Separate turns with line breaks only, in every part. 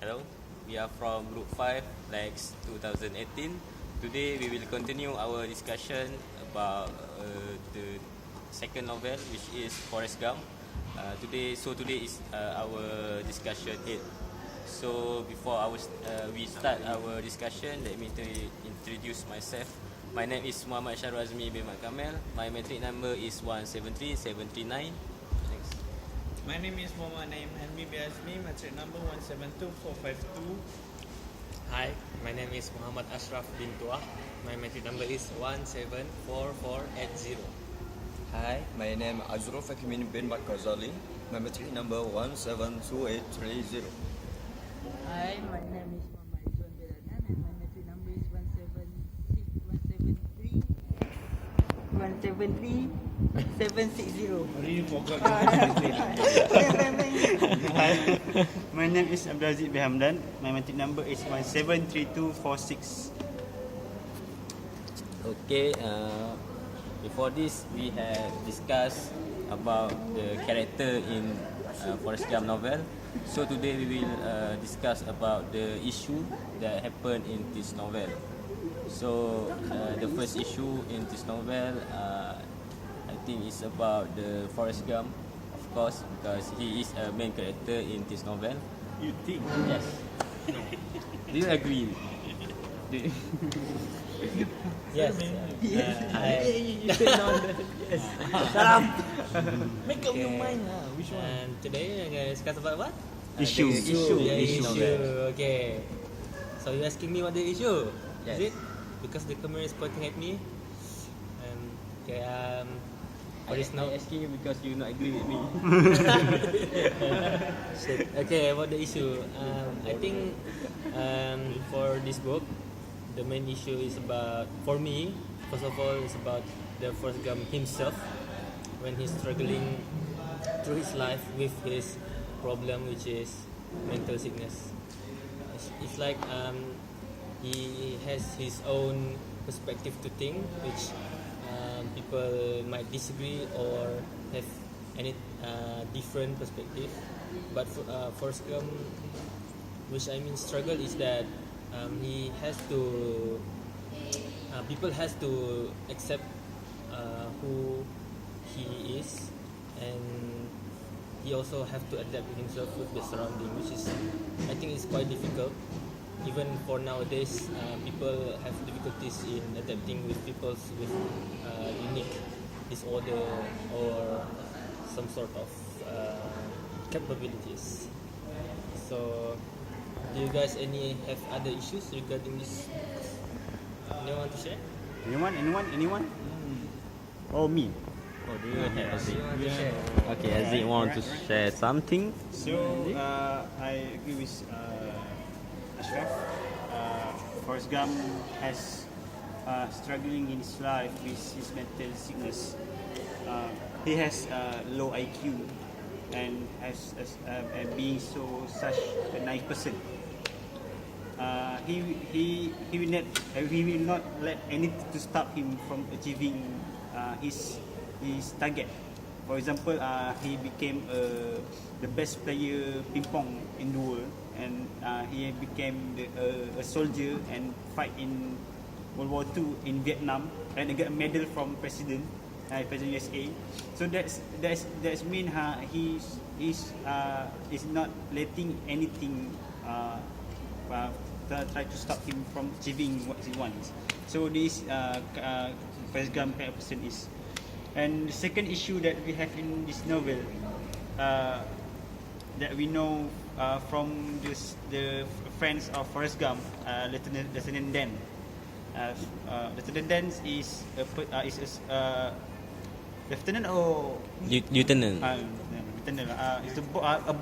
Hello, we are from Group 5, lax2018. Today we will continue our discussion about the second novel, which is Forrest Gump. Today is our discussion 8. So before we start our discussion, let me introduce myself. My name is Muhammad Syarul Azmi bin Mat Kamel. My metric number is 173739.
My name is Muhammad Naim Hanmi Azmi, metric number 172452.
Hi, my name is Muhammad Ashraf bin Tuah. My metric number is 174480.
Hi, my name is Azruf Hakimin bin Mat Ghazali. My metric number 172830.
Hi, my name is Muhammad Izwan Beranan and my metric number is 173 760.
Really forgot.
Hi, my name is Abdul Aziz bin Hamdan. My metric number is 173246.
Okay, before this we have discussed about the character in Forrest Gump novel. So today we will discuss about the issue that happened in this novel. So the first issue in this novel, I think is about the Forrest Gump, of course, because he is a main character in this novel.
You think?
Yes. Do you agree?
Yes.
You said no. Yes. Shut up.
Make up your mind. Which one?
And today we're going to discuss about what?
Issue.
Issue.
novel.
Okay. So you're asking me what the issue?
Yes.
Is it? Because the camera is pointing at me. Okay. What is now?
I'm asking you because you not agree with me.
Okay, about the issue, I think for this book, the main issue is about, for me, first of all, it's about the Forrest Gump himself when he's struggling through his life with his problem, which is mental sickness. It's like he has his own perspective to think, which people might disagree or have any different perspective. But Forrest Gump, which I mean struggle, is that he has to people has to accept who he is, and he also have to adapt himself with the surrounding, which is, I think, is quite difficult. Even for nowadays, people have difficulties in adapting with people with unique disorder or some sort of capabilities. So, do you guys have other issues regarding this? Anyone to share?
Anyone? Oh, me.
Oh, do you have Aziz?
You want to share?
Okay, Aziz want to share something?
So, I agree with Ashraf. Forrest Gump has struggling in his life with his mental sickness. He has low IQ and being such a nice person. He will not let anything to stop him from achieving his target. For example, he became the best player ping pong in the world, and he became a soldier and fight in World War II in Vietnam, and got a medal from President USA. So that's mean he is not letting anything try to stop him from achieving what he wants. So this Forrest Gump kind of person is. And the second issue that we have in this novel, that we know from the friends of Forrest Gump, Lieutenant Dan. Lieutenant Dan is a lieutenant or
Lieutenant.
Lieutenant. Is a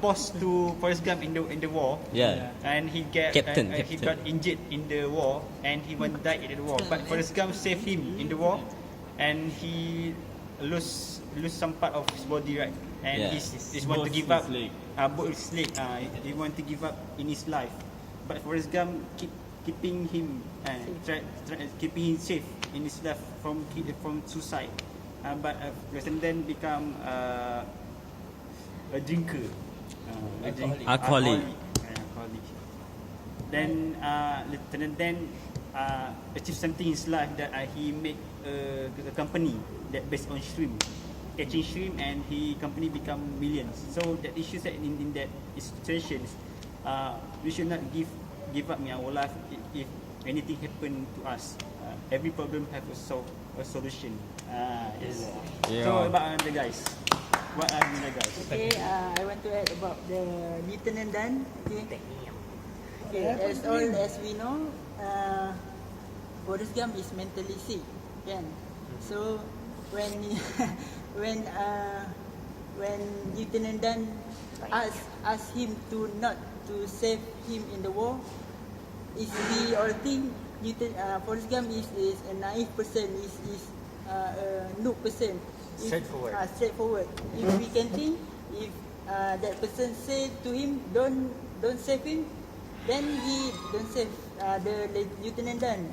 boss to Forrest Gump in the war.
Yeah.
And he
Captain.
he got injured in the war, and he died in the war. But Forrest Gump saved him in the war, and he lose some part of his body, right? And he's want to give up. Both his leg. He want to give up in his life, but Forrest Gump keeping him keeping him safe in his life from suicide. But Lieutenant become a drinker.
Alcoholic.
Then Lieutenant Dan achieved something in his life that he made a company that based on shrimp, catching shrimp, and he company become millions. So that issues that in that situations, we should not give up in our life if anything happen to us. Every problem have a solution. Yes. So about the guys, what are the guys?
Okay, I want to add about the Lieutenant Dan. Okay, as all as we know, Forrest Gump is mentally sick, kan? So when when Lieutenant Dan ask him to not to save him in the war, is he or think Forrest Gump is a naive person, is a noob person.
Straightforward.
Straightforward. If we can think, if that person say to him, don't save him, then he don't save the Lieutenant Dan.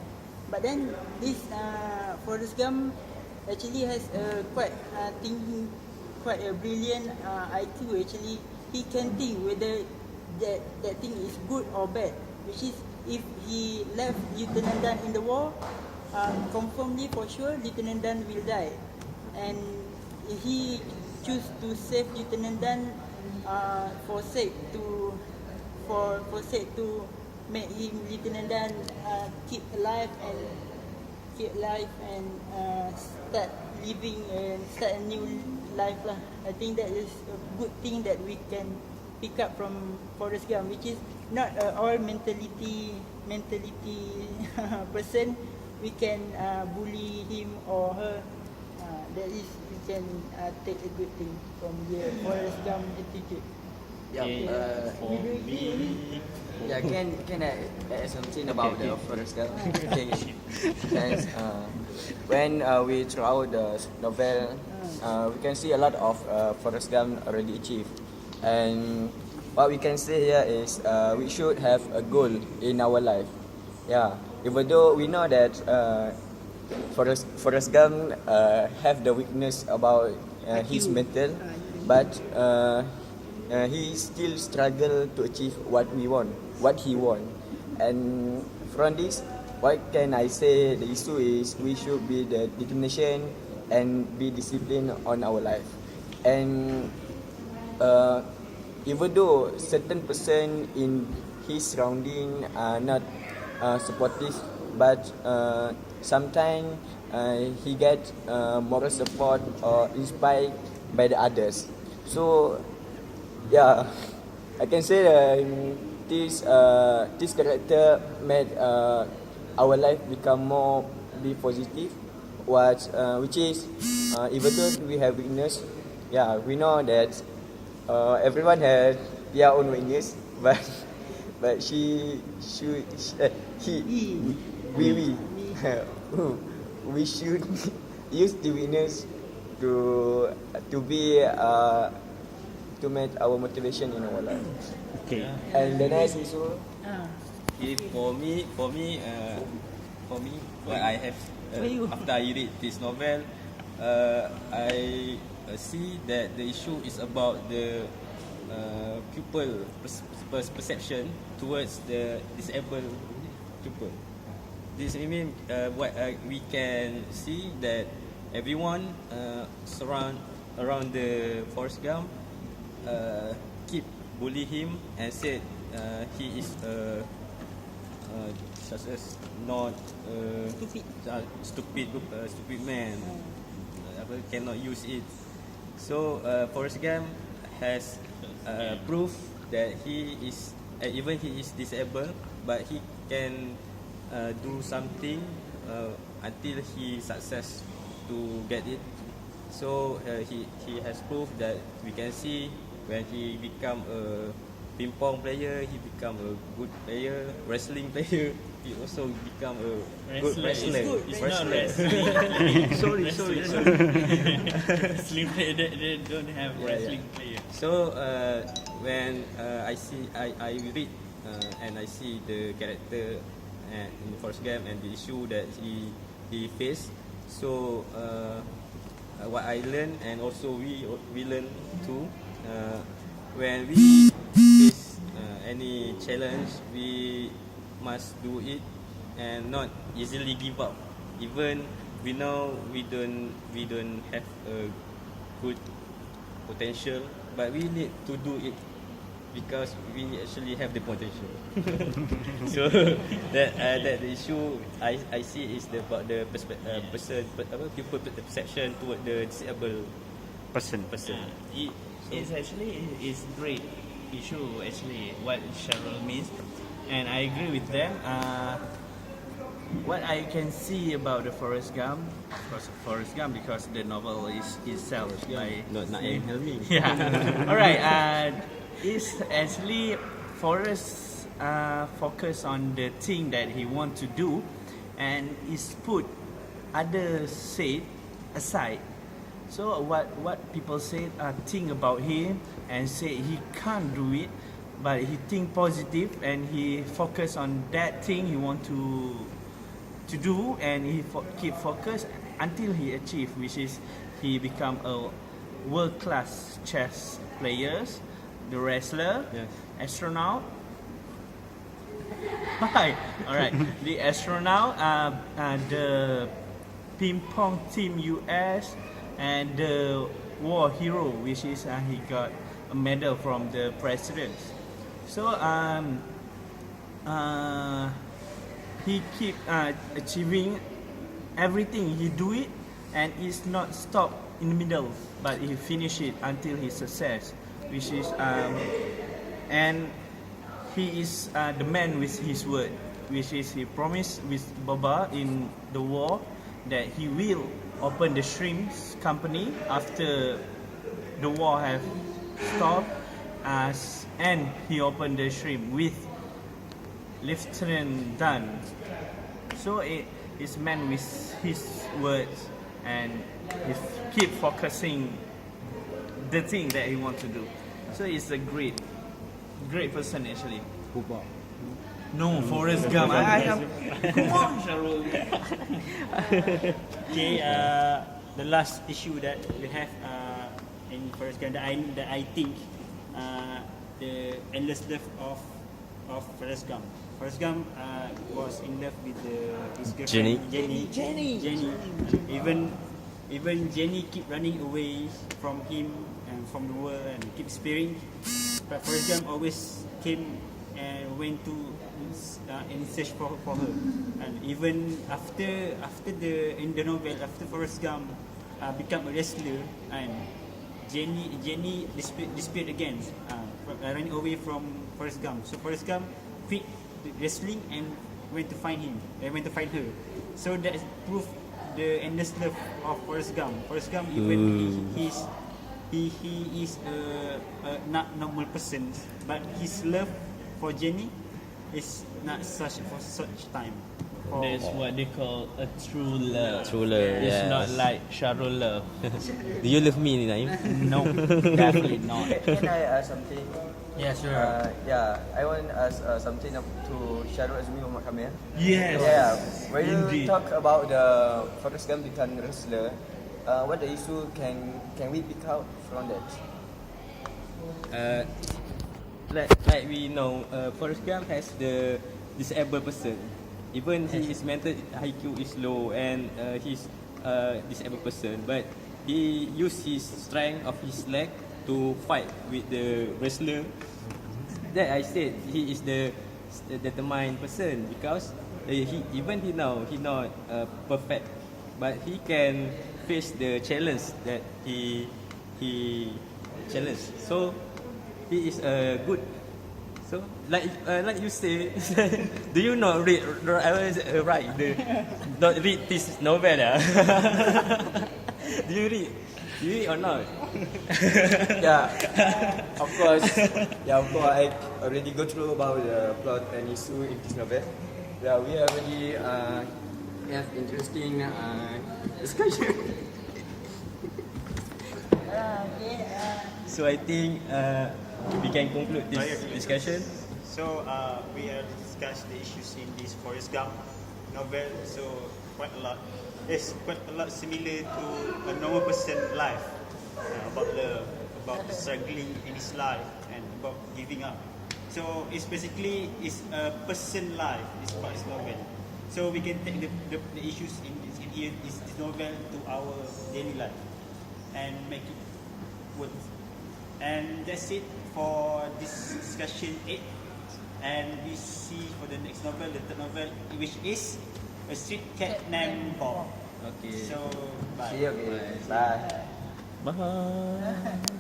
But then this Forrest Gump actually has a quite thinking, quite a brilliant IQ. Actually, he can think whether that thing is good or bad. Which is, if he left Lieutenant Dan in the war, confirmly for sure Lieutenant Dan will die. And he choose to save Lieutenant Dan for sake to make him Lieutenant Dan keep alive and start living and start a new life lah. I think that is a good thing that we can pick up from Forrest Gump, which is not all mentality person we can bully him or her. That is, we can take a good thing from the Forrest Gump attitude.
For me, can I add something about the Forrest Gump? Okay. Thanks. When we throughout the novel, we can see a lot of Forrest Gump already achieved, and what we can say here is we should have a goal in our life. Yeah, even though we know that Forrest Gump have the weakness about his mental, but he still struggle to achieve what he want. And from this, what can I say? The issue is we should be the determination and be disciplined on our life. And even though certain person in his surrounding are not supportive, but sometimes he get moral support or inspired by the others. So yeah, I can say that this character made our life become be positive. Which is even though we have weakness, yeah, we know that everyone has their own weakness, but we should use the weakness to be to make our motivation in our life.
Okay.
And the next issue,
For me, what I have after I read this novel, I see that the issue is about the pupil perception towards the disabled pupil. This means what we can see that everyone around the Forrest Gump keep bully him and said he is such as not stupid man, cannot use it. So Forrest Gump has proof that he is even he is disabled, but he can do something until he success to get it. So he has proof that we can see when he become a ping pong player, he become a good player, wrestling player, he also become a good wrestler.
It's not wrestling. sorry. Wrestling player, they don't have wrestling player.
So when I read and I see the character in Forrest Gump and the issue that he faced, so what I learned and also we learn too, when we face any challenge, we must do it and not easily give up. Even we know we don't have a good potential, but we need to do it because we actually have the potential. So that the issue I see is about the people perception toward the disabled person.
It's actually is great issue actually what Cheryl means, and I agree with them. What I can see about the Forrest Gump, because the novel is itself by
Not Naim Helmi.
yeah. All right. It's actually Forrest focus on the thing that he want to do, and is put others said aside. So what people say think about him and say he can't do it, but he think positive and he focus on that thing he want to do, and he keep focus until he achieve, which is he become a world class chess players, the wrestler,
Yes.
astronaut. Hi, all right. The astronaut, the ping pong team US, and the war hero, which is he got a medal from the president. So he keep achieving everything he do it, and is not stop in the middle, but he finish it until his success, which is and he is the man with his word, which is he promised with Baba in the war that he will open the shrimps company after the war have stopped, and he opened the shrimp with Lieutenant Dan. So it is man with his words, and he keep focusing the thing that he want to do. So it's a great person actually. No, Forrest Gump. I have. Come on, Sharul.
Okay, the last issue that we have in Forrest Gump that I think the endless love of Forrest Gump. Forrest Gump was in love with his girlfriend Jenny. Even Jenny keep running away from him and from the world and keep sparing. But Forrest Gump always came and went to in search for her. And even after in the novel, after Forrest Gump become a wrestler, and Jenny disappeared again, running away from Forrest Gump. So Forrest Gump quit wrestling and went to find her. So that proof the endless love of Forrest Gump. Forrest Gump, even he is a not normal person, but his love for Jenny is not such for such time.
That's what they call a true love.
True love,
It's
yes.
not like Sharul love.
Do you love me, Naim?
No, definitely not.
Can I ask something?
Yeah, sure.
I want to ask something to Syarul Azmi Muhammad Kamil.
Yes.
Yeah, when you
Indeed.
talk about the Forrest Gump become wrestler, what the issue can we pick out from that?
Like we know, Forrest Gump has the disabled person. Even he is mental IQ is low and he's a disabled person, but he used his strength of his leg to fight with the wrestler. That I said he is the determined person because he not perfect, but he can face the challenge that he challenged. So he is a good. So like you say, do you not read not read this novel? Do you read? Do you read or not?
Yeah, of course. I already go through about the plot and issue in this novel. Yeah, we already have interesting discussion.
So I think we can conclude this discussion.
So we have discussed the issues in this Forrest Gump novel. So quite a lot. It's quite a lot similar to a normal person life, about love, about struggling in his life, and about giving up. So it's basically is a person life. It's about his novel. So we can take the issues in here is this novel to our daily life and make it work. And that's it for this discussion 8. And we see for the next novel, the third novel, which is a street cat named Bob.
Okay.
So bye.
See you again. Bye.
Bye.